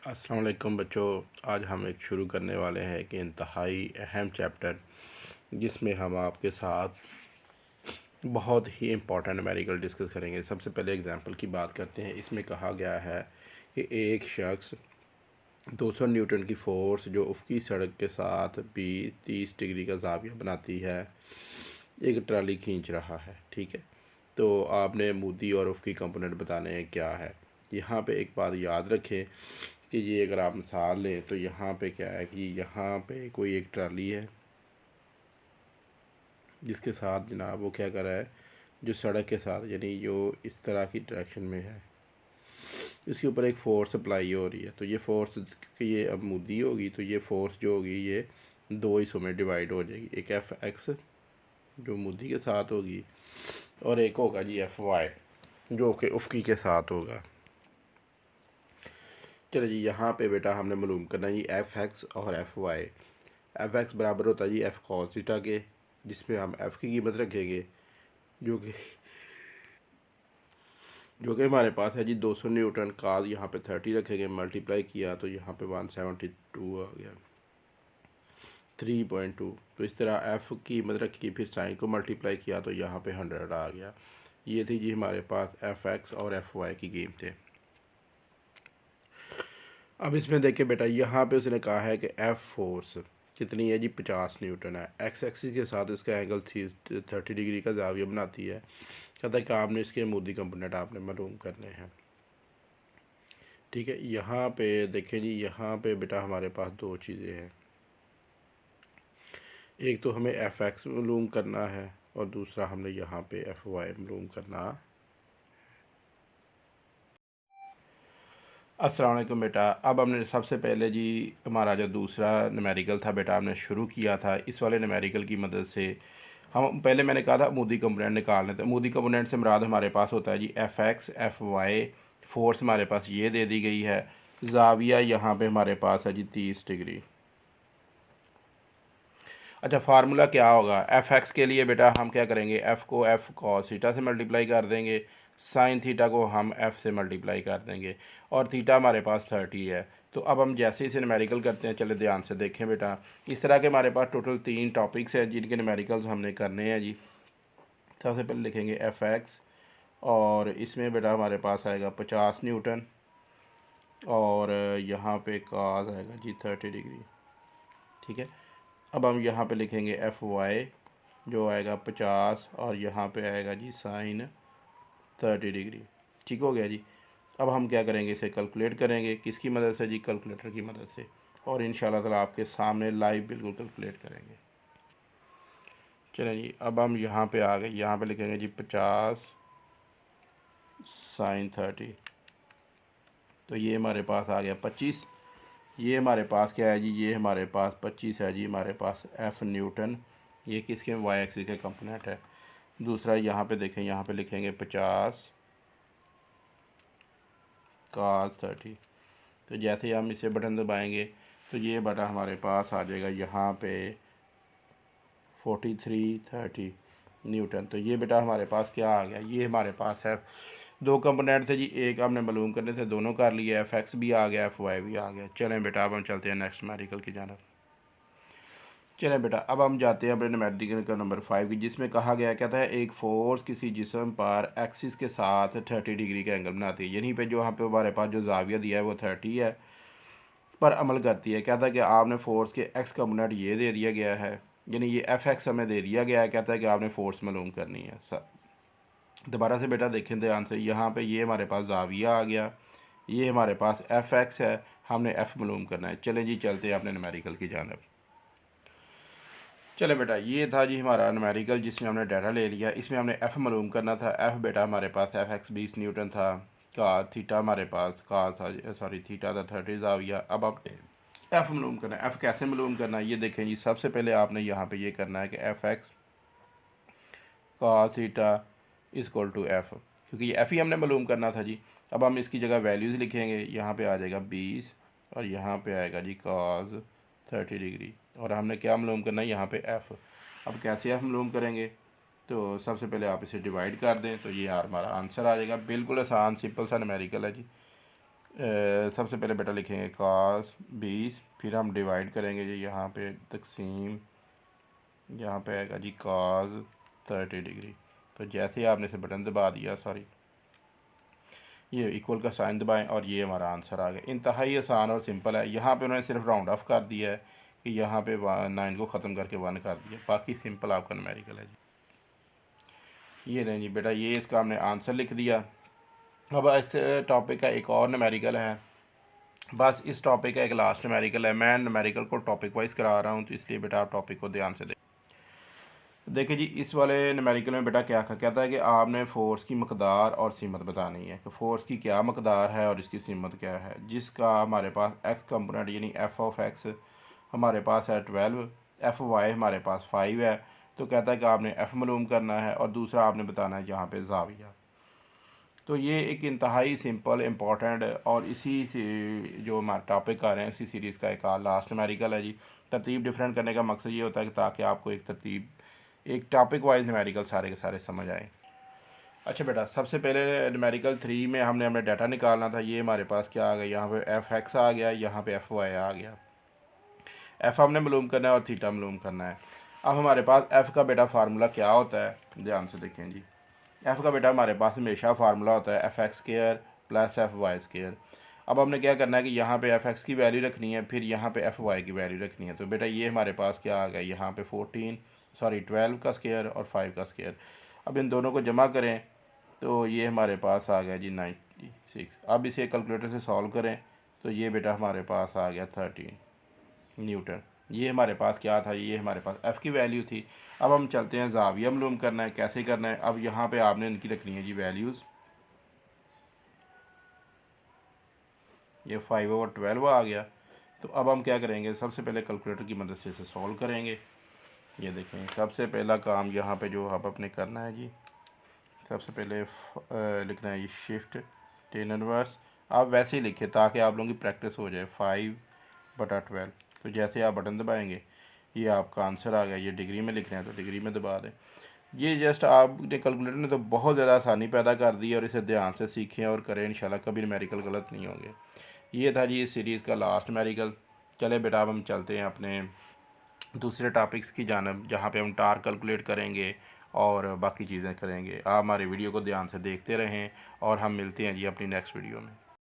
अस्सलाम वालेकुम बच्चों। आज हम एक शुरू करने वाले हैं कि इंतहाई अहम चैप्टर जिसमें हम आपके साथ बहुत ही इम्पोर्टेंट न्यूमेरिकल डिस्कस करेंगे। सबसे पहले एग्जांपल की बात करते हैं। इसमें कहा गया है कि एक शख्स 200 न्यूटन की फ़ोर्स जो उफ़क़ी सड़क के साथ भी 30 डिग्री का ज़ाविया बनाती है एक ट्राली खींच रहा है। ठीक है, तो आपने मूडी और उफ़क़ी कंपोनेंट बताने हैं क्या है। यहाँ पे एक बात याद रखें कि ये अगर आप मिसाल लें तो यहाँ पे क्या है कि यहाँ पे कोई एक ट्राली है जिसके साथ जनाब वो क्या कर रहा है, जो सड़क के साथ यानी जो इस तरह की डायरेक्शन में है, इसके ऊपर एक फ़ोर्स अप्लाई हो रही है। तो ये फ़ोर्स क्योंकि ये अब मूडी होगी तो ये फ़ोर्स जो होगी ये दो हिस्सों में डिवाइड हो जाएगी। एक एफ एक्स जो मूडी के साथ होगी और एक होगा जी एफ वाई जो कि उफ़क़ी के साथ होगा। चलो जी, यहाँ पे बेटा हमने मालूम करना है जी एफ एक्स और एफ वाई। एफ एक्स बराबर होता है जी एफ कॉस थीटा के, जिसमें हम एफ़ की कीमत रखेंगे जो कि हमारे पास है जी 200 न्यूटन का। यहाँ पे 30 रखेंगे, मल्टीप्लाई किया तो यहाँ पे 172 आ गया 3.2। तो इस तरह एफ़ की कीमत रखी, फिर साइन को मल्टीप्लाई किया तो यहाँ पे 100 आ गया। ये थी जी हमारे पास एफ एक्स और एफ वाई की कीमतें। अब इसमें देखिए बेटा, यहाँ पे उसने कहा है कि एफ़ फोर्स कितनी है जी 50 न्यूटन है। एक्स एक्सिस के साथ इसका एंगल 30 डिग्री का जाविया बनाती है। कहता है कि आपने इसके मूडी कंपोनेंट आपने मालूम करने हैं। ठीक है, यहाँ पे देखें जी, यहाँ पे बेटा हमारे पास दो चीज़ें हैं। एक तो हमें एफ एक्स मालूम करना है और दूसरा हमने यहाँ पे एफ वाई मालूम करना। अस्सलाम वालेकुम बेटा। अब हमने सबसे पहले जी हमारा जो दूसरा न्यूमेरिकल था बेटा हमने शुरू किया था। इस वाले न्यूमेरिकल की मदद से हम पहले मैंने कहा था मूडी कंपोनेंट निकालने थे। मूडी कंपोनेंट से मुराद हमारे पास होता है जी F X F Y. Force हमारे पास ये दे दी गई है, ज़ाविया यहाँ पे हमारे पास है जी 30 डिग्री। अच्छा, फार्मूला क्या होगा एफ़ एक्स के लिए बेटा, हम क्या करेंगे, एफ़ को एफ़ कॉस थीटा से मल्टीप्लाई कर देंगे, साइन थीटा को हम एफ़ से मल्टीप्लाई कर देंगे और थीटा हमारे पास 30 है। तो अब हम जैसे इसे न्यूमेरिकल करते हैं, चले ध्यान से देखें बेटा। इस तरह के हमारे पास टोटल 3 टॉपिक्स हैं जिनके न्यूमेरिकल्स हमने करने हैं जी। सबसे पहले लिखेंगे एफ़ एक्स और इसमें बेटा हमारे पास आएगा 50 न्यूटन और यहाँ पे काज आएगा जी 30 डिग्री। ठीक है, अब हम यहाँ पे लिखेंगे एफ़ वाई जो आएगा 50 और यहाँ पे आएगा जी साइन 30 डिग्री। ठीक हो गया जी। अब हम क्या करेंगे, इसे कैलकुलेट करेंगे। किसकी मदद से जी, कैलकुलेटर की मदद से। और इंशाल्लाह ताला आपके सामने लाइव बिल्कुल कैलकुलेट करेंगे। चलें जी, अब हम यहाँ पे आ गए। यहाँ पे लिखेंगे जी 50 साइन 30, तो ये हमारे पास आ गया 25। ये हमारे पास क्या है जी, ये हमारे पास 25 है जी हमारे पास एफ़ न्यूटन। ये किसके वाई एक्सिस के कंपोनेंट है। दूसरा यहाँ पे देखें, यहाँ पे लिखेंगे 50 कास 30। तो जैसे ही हम इसे बटन दबाएंगे तो ये बटन हमारे पास आ जाएगा यहाँ पे 4330 न्यूटन। तो ये बेटा हमारे पास क्या आ गया, ये हमारे पास है दो कंपोनेंट थे जी, एक हमने मालूम करने से दोनों कर लिया। एफ एक्स भी आ गया, एफ वाई भी आ गया। चलें बेटा, अब हम चलते हैं नेक्स्ट न्यूमेरिकल की जानब। चलें बेटा, अब हम जाते हैं अपने न्यूमेरिकल का नंबर 5 की, जिसमें कहा गया कहता है एक फ़ोर्स किसी जिस्म पर एक्सिस के साथ 30 डिग्री का एंगल बनाती है। यहीं पे जो यहाँ पे हमारे पास जो जाविया दिया है वो 30 है पर अमल करती है। कहता है कि आपने फ़ोर्स के एक्स कंपोनेंट ये दे दिया गया है, यानी ये एफ एक्स हमें दे दिया गया है। कहता है कि आपने फ़ोर्स मालूम करनी है। दोबारा से बेटा देखें ध्यान से, यहाँ पे ये हमारे पास जाविया आ गया, ये हमारे पास एफ एक्स है, हमने एफ़ मालूम करना है। चले जी, चलते हैं अपने न्यूमेरिकल की जानब। चले बेटा, ये था जी हमारा न्यूमेरिकल जिसमें हमने डाटा ले लिया। इसमें हमने एफ़ मालूम करना था। एफ़ बेटा हमारे पास एफ एक्स 20 न्यूटन था, का थीटा हमारे पास का था, सॉरी थीटा था 30 जाविया। अब आप एफ़ मालूम करना है। एफ़ कैसे मालूम करना है ये देखें जी। सबसे पहले आपने यहाँ पे ये करना है कि एफ एक्स का थीटा इज़ टू एफ़, क्योंकि ये एफ़ ही हमने मालूम करना था जी। अब हम इसकी जगह वैल्यूज़ लिखेंगे। यहाँ पे आ जाएगा 20 और यहाँ पे आएगा जी cos 30 डिग्री और हमने क्या मालूम करना है यहाँ पे एफ़। अब कैसे एफ़ मालूम करेंगे, तो सबसे पहले आप इसे डिवाइड कर दें तो ये हमारा आंसर आ जाएगा। बिल्कुल आसान सिंपल सा न्यूमेरिकल है जी। सबसे पहले बेटा लिखेंगे cos 20, फिर हम डिवाइड करेंगे जी यहाँ पे तकसीम, यहाँ पे आएगा जी cos 30 डिग्री। तो जैसे ही आपने इसे बटन दबा दिया, सॉरी, ये इक्वल का साइन दबाएं और ये हमारा आंसर आ गया। इंतहाई आसान और सिंपल है। यहाँ पे उन्होंने सिर्फ राउंड ऑफ कर दिया है कि यहाँ पे 9 को ख़त्म करके 1 कर दिया, बाकी सिंपल आपका न्यूमेरिकल है जी। ये नहीं जी बेटा, ये इसका हमने आंसर लिख दिया। अब इस टॉपिक का एक और न्यूमेरिकल है, बस इस टॉपिक का एक लास्ट न्यूमेरिकल है। मैं न्यूमेरिकल को टॉपिक वाइज करा रहा हूँ, तो इसलिए बेटा आप टॉपिक को ध्यान से देखिए जी। इस वाले न्यूमेरिकल में बेटा क्या कहता है कि आपने फ़ोर्स की मकदार और सीमत बतानी है कि फ़ोर्स की क्या मकदार है और इसकी सीमत क्या है, जिसका हमारे पास एक्स कंपोनेंट यानी एफ ऑफ एक्स हमारे पास है 12, एफ वाई हमारे पास 5 है। तो कहता है कि आपने एफ़ मालूम करना है और दूसरा आपने बताना है यहाँ पे ज़ाविया। तो ये एक इंतहाई सिंपल इम्पॉर्टेंट और इसी से जो हमारे टॉपिक आ रहे हैं, इसी सीरीज़ का एक लास्ट न्यूमेरिकल है जी। तरतीब डिफरेंट करने का मकसद ये होता है कि ताकि आपको एक टॉपिक वाइज न्यूमेरिकल सारे के सारे समझ आए। अच्छा बेटा, सबसे पहले न्यूमेरिकल 3 में हमने डाटा निकालना था। ये हमारे पास क्या आ गया, यहाँ पे एफ एक्स आ गया, यहाँ पे एफ वाई आ गया। एफ हमने मालूम करना है और थीटा मालूम करना है। अब हमारे पास एफ़ का बेटा फार्मूला क्या होता है, ध्यान से देखें जी। एफ़ का बेटा हमारे पास हमेशा फार्मूला होता है f x square plus f y square. अब हमने क्या करना है कि यहाँ पे एफ एक्स की वैल्यू रखनी है, फिर यहाँ पे एफ वाई की वैल्यू रखनी है। तो बेटा ये हमारे पास क्या आ गया, यहाँ पे 12 का स्क्वायर और 5 का स्क्वायर। अब इन दोनों को जमा करें तो ये हमारे पास आ गया जी 96। अब इसे कैलकुलेटर से सॉल्व करें तो ये बेटा हमारे पास आ गया 13 न्यूटन। ये हमारे पास क्या था, ये हमारे पास एफ़ की वैल्यू थी। अब हम चलते हैं ज़ाविया मालूम करना है, कैसे करना है। अब यहाँ पे आपने इनकी रखनी है जी वैल्यूज़। ये 5/12 आ गया। तो अब हम क्या करेंगे, सबसे पहले कैलकुलेटर की मदद से इसे सॉल्व करेंगे। ये देखें, सबसे पहला काम यहाँ पे जो आप अपने करना है जी, सबसे पहले लिखना है ये शिफ्ट 10 इनवर्स। आप वैसे ही लिखें ताकि आप लोगों की प्रैक्टिस हो जाए। 5/12। तो जैसे आप बटन दबाएंगे ये आपका आंसर आ गया। ये डिग्री में लिख रहे हैं तो डिग्री में दबा दें। ये जस्ट आपने कैलकुलेटर ने तो बहुत ज़्यादा आसानी पैदा कर दी, और इसे ध्यान से सीखें और करें, इंशाल्लाह कभी न्यूमेरिकल गलत नहीं होंगे। ये था जी इस सीरीज़ का लास्ट न्यूमेरिकल। चले बेटा अब हम चलते हैं अपने दूसरे टॉपिक्स की जानब, जहाँ पे हम टार कैलकुलेट करेंगे और बाकी चीज़ें करेंगे। आप हमारे वीडियो को ध्यान से देखते रहें और हम मिलते हैं जी अपनी नेक्स्ट वीडियो में।